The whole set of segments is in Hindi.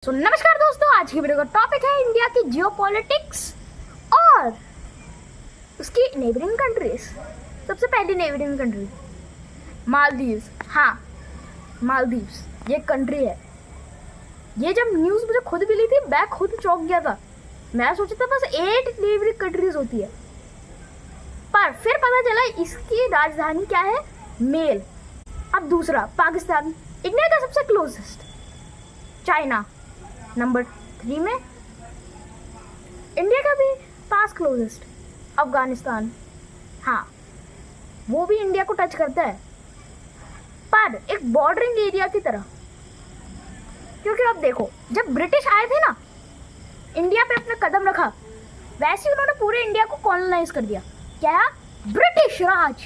नमस्कार दोस्तों, आज की वीडियो का टॉपिक है इंडिया की जियोपॉलिटिक्स और उसकी नेबरिंग कंट्रीज। सबसे पहली नेबरिंग कंट्री मालदीव्स। हाँ, मालदीव्स ये कंट्री है। ये जब न्यूज़ मुझे खुद मिली थी मैं खुद चौंक गया था। मैं सोचा था बस 8 नेबरिंग कंट्रीज होती है, पर फिर पता चला इसकी राजधानी क्या है, मेल। अब दूसरा पाकिस्तान, इंडिया का सबसे क्लोजेस्ट। चाइना नंबर 3 में, इंडिया का भी पास क्लोजेस्ट। अफगानिस्तान, हाँ वो भी इंडिया को टच करता है पर एक बॉर्डरिंग एरिया की तरह। क्योंकि अब देखो, जब ब्रिटिश आए थे ना, इंडिया पे अपना कदम रखा, वैसे उन्होंने पूरे इंडिया को कॉलोनाइज कर दिया। क्या? ब्रिटिश राज।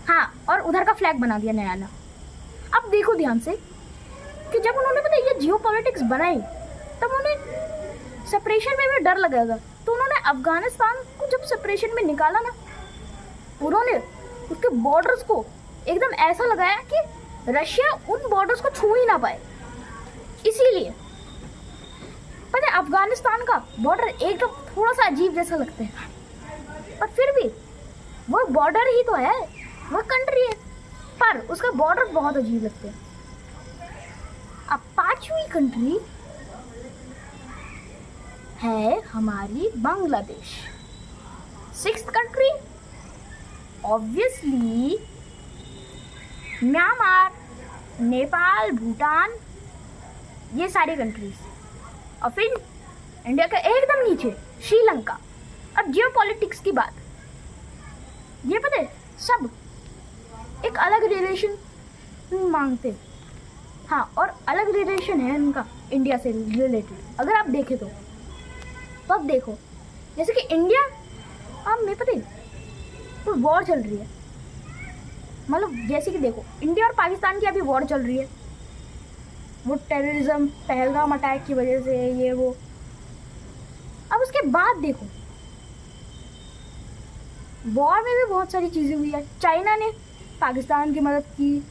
हाँ, और उधर का फ्लैग बना दिया नया नया। अब देखो ध्यान से कि जब उन्होंने पता ये जियोपॉलिटिक्स बनाई तब उन्हें सेपरेशन में भी डर लगेगा, तो उन्होंने अफगानिस्तान को जब सेपरेशन में निकाला ना, उन्होंने उसके बॉर्डर्स को एकदम ऐसा लगाया कि रशिया उन बॉर्डर्स को छू ही ना पाए। इसीलिए पता है अफगानिस्तान का बॉर्डर एकदम थोड़ा सा अजीब जैसा लगता है, पर फिर भी वो बॉर्डर ही तो है, वो कंट्री है, पर उसका बॉर्डर बहुत अजीब लगते हैं। अब पांचवी कंट्री है हमारी Bangladesh. Sixth country obviously Myanmar, Nepal, Bhutan, ये सारी कंट्रीज। और फिर इंडिया का एकदम नीचे श्रीलंका। अब जियोपॉलिटिक्स की बात, ये पता है सब एक अलग रिलेशन मांगते हैं। हाँ, और अलग रिलेशन है इनका इंडिया से रिलेटेड। अगर आप देखें तो अब देखो, जैसे कि इंडिया, अब मैं पता है तो वॉर चल रही है, मतलब जैसे कि देखो इंडिया और पाकिस्तान की अभी वॉर चल रही है, वो टेररिज्म पहलगाम अटैक की वजह से ये वो। अब उसके बाद देखो वॉर में भी बहुत सारी चीज़ें हुई है। चाइना ने पाकिस्तान की मदद की,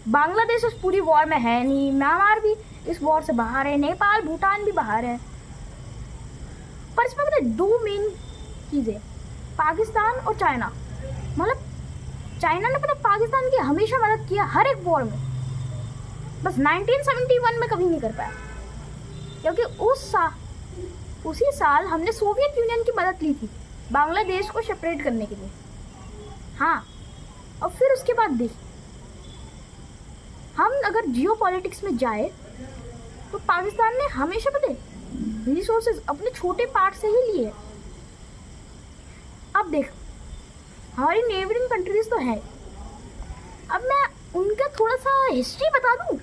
बांग्लादेश उस पूरी वॉर में है नहीं, म्यांमार भी इस वॉर से बाहर है, नेपाल, भूटान भी बाहर है। पर इसमें पता है दो मेन चीज़ें, पाकिस्तान और चाइना। मतलब चाइना ने पता पाकिस्तान की हमेशा मदद किया हर एक वॉर में, बस 1971 में कभी नहीं कर पाया, क्योंकि उसी साल हमने सोवियत यूनियन की मदद ली थी बांग्लादेश को सेपरेट करने के लिए। हाँ, और फिर उसके बाद देखिए, हम अगर जियोपॉलिटिक्स में जाए तो पाकिस्तान ने हमेशा पता है रिसोर्सेज अपने छोटे पार्ट से ही लिए। अब देख, हमारी नेबरिंग कंट्रीज तो है, अब मैं उनका थोड़ा सा हिस्ट्री बता दूं।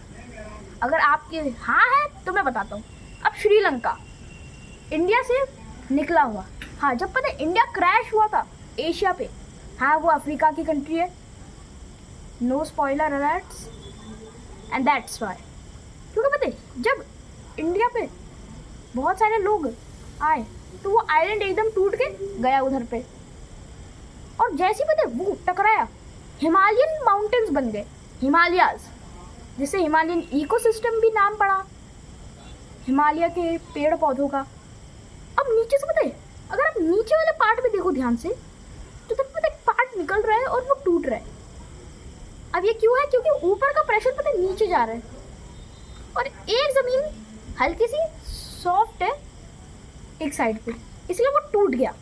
अगर आपके हाँ है तो मैं बताता हूँ। अब श्रीलंका इंडिया से निकला हुआ। हाँ, जब पता है इंडिया क्रैश हुआ था एशिया पे, हाँ वो अफ्रीका की कंट्री है, no spoiler alerts and that's why. क्योंकि पता है जब इंडिया पे बहुत सारे लोग आए तो वो आइलैंड एकदम टूट के गया उधर पे, और जैसे ही पता है वो टकराया हिमालयन माउंटेन्स बन गए, हिमालयाज, जिससे हिमालयन इकोसिस्टम भी नाम पड़ा हिमालय के पेड़ पौधों का। अब नीचे से पता है, अगर आप नीचे वाले पार्ट में देखो ध्यान से, तो तब पता है पार्ट निकल रहा है और वो टूट रहा है। अब ये क्यों है? क्योंकि ऊपर का प्रेशर पता है नीचे जा रहा है, और एक ज़मीन हल्की सी सॉफ्ट है एक साइड पे, इसलिए वो टूट गया।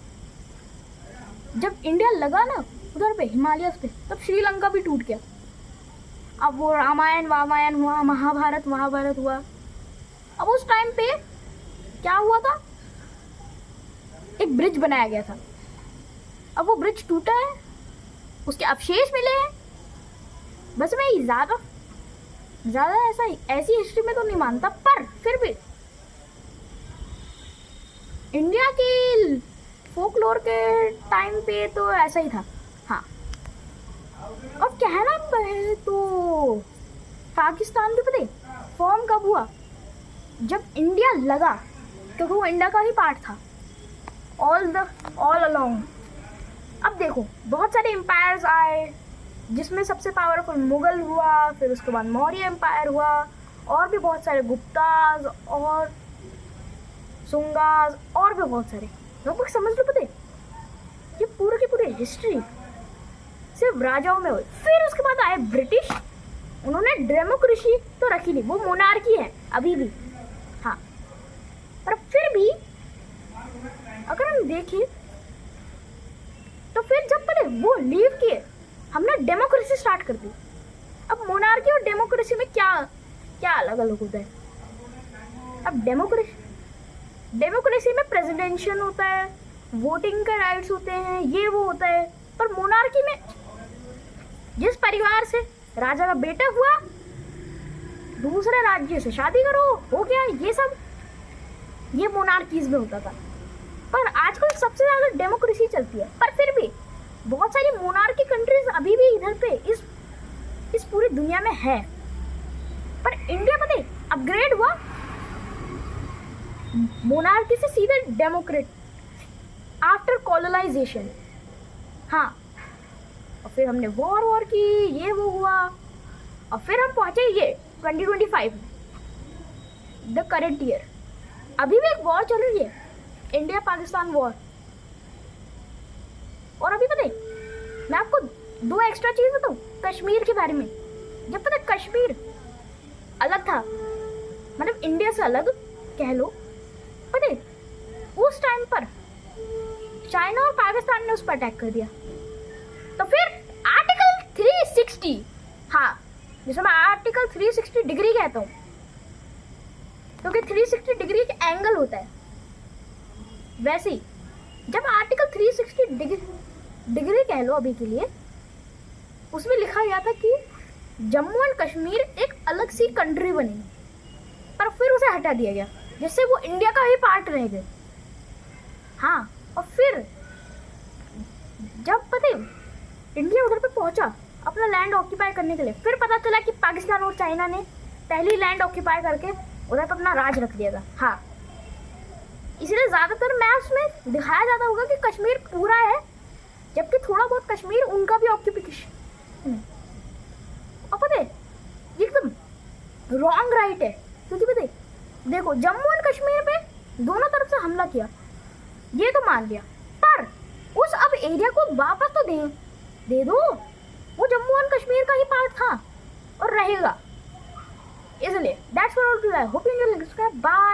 जब इंडिया लगा ना उधर पे हिमालयस पे, तब श्रीलंका भी टूट गया। अब वो रामायण वामायण हुआ, महाभारत महाभारत हुआ। अब उस टाइम पे क्या हुआ था, एक ब्रिज बनाया गया था, अब वो ब्रिज टूटा है, उसके अवशेष मिले हैं। बस मैं ज़्यादा ऐसी हिस्ट्री में तो नहीं मानता, पर फिर भी इंडिया की फोकलोर के टाइम पे तो ऐसा ही था। हाँ, और कहना पड़े तो पाकिस्तान भी पता है फॉर्म कब हुआ, जब इंडिया लगा, क्योंकि वो इंडिया का ही पार्ट था ऑल अलोंग। अब देखो बहुत सारे एम्पायर्स आए, जिसमें सबसे पावरफुल मुगल हुआ, फिर उसके बाद मौर्य एम्पायर हुआ, और भी बहुत सारे गुप्ताज और सुंगाज और भी बहुत सारे। लगभग समझ लो, पता है ये पूरे की पूरी हिस्ट्री सिर्फ राजाओं में हुई। फिर उसके बाद आए ब्रिटिश, उन्होंने डेमोक्रेसी तो रखी नहीं, वो मोनार्की है अभी भी। हाँ, पर फिर भी अगर हम देखें तो फिर जब पहले वो लीव किए, हमने डेमोक्रेसी स्टार्ट कर दी। अब मोनार्की और डेमोक्रेसी में क्या क्या अलग अलग होता है? अब डेमोक्रेसी में प्रेसिडेंशियल होता है, वोटिंग का राइट्स होते हैं, ये वो होता है। पर मोनार्की में जिस परिवार से राजा का बेटा हुआ, दूसरे राज्य से शादी करो, हो गया, ये सब ये मोनार्कीज में होता था। पर आजकल सबसे ज्यादा डेमोक्रेसी चलती है। पर फिर भी बहुत सारी मोनार्की कंट्रीज अभी भी इधर पे इस पूरी दुनिया में है। पर इंडिया पता है अपग्रेड हुआ मोनार्की से सीधे डेमोक्रेट आफ्टर कॉलोनाइजेशन। हाँ, और फिर हमने वॉर की, ये वो हुआ, और फिर हम पहुंचे ये 2025 द करेंट ईयर। अभी भी एक वॉर चल रही है, इंडिया पाकिस्तान वॉर। और अभी पता है मैं आपको 2 एक्स्ट्रा चीज बताऊं कश्मीर के बारे में। जब पता है कश्मीर अलग था, मतलब इंडिया से अलग कह लो, पता है उस टाइम पर चाइना और पाकिस्तान ने उस पर अटैक कर दिया। तो फिर आर्टिकल 360, हाँ जिसे मैं आर्टिकल 360 डिग्री कहता हूँ, क्योंकि 360 डिग्री एक एंगल होता है। वैसे ही जब आर्टिकल 360 डिग्री कह लो अभी के लिए, उसमें लिखा गया था कि जम्मू एंड कश्मीर एक अलग सी कंट्री बनेगी, पर फिर उसे हटा दिया गया, जिससे वो इंडिया का ही पार्ट रह गए। हाँ, और फिर जब पता इंडिया उधर पे पहुंचा अपना लैंड ऑक्यूपाई करने के लिए, फिर पता चला कि पाकिस्तान और चाइना ने पहली लैंड ऑक्यूपाई करके उधर पर अपना राज रख दिया था। हाँ, इसलिए ज्यादातर मैप्स में दिखाया जाता होगा कि कश्मीर पूरा है, जबकि थोड़ा बहुत कश्मीर उनका भी ऑक्यूपेशन। और पता है ये एकदम रॉन्ग राइट है, क्योंकि पता है देखो जम्मू एंड कश्मीर पे दोनों तरफ से हमला किया, ये तो मान लिया, पर उस अब एरिया को वापस तो दे दो, वो जम्मू एंड कश्मीर का ही पार्ट था और रहेगा। इसलिए that's all today, hope you enjoy, bye.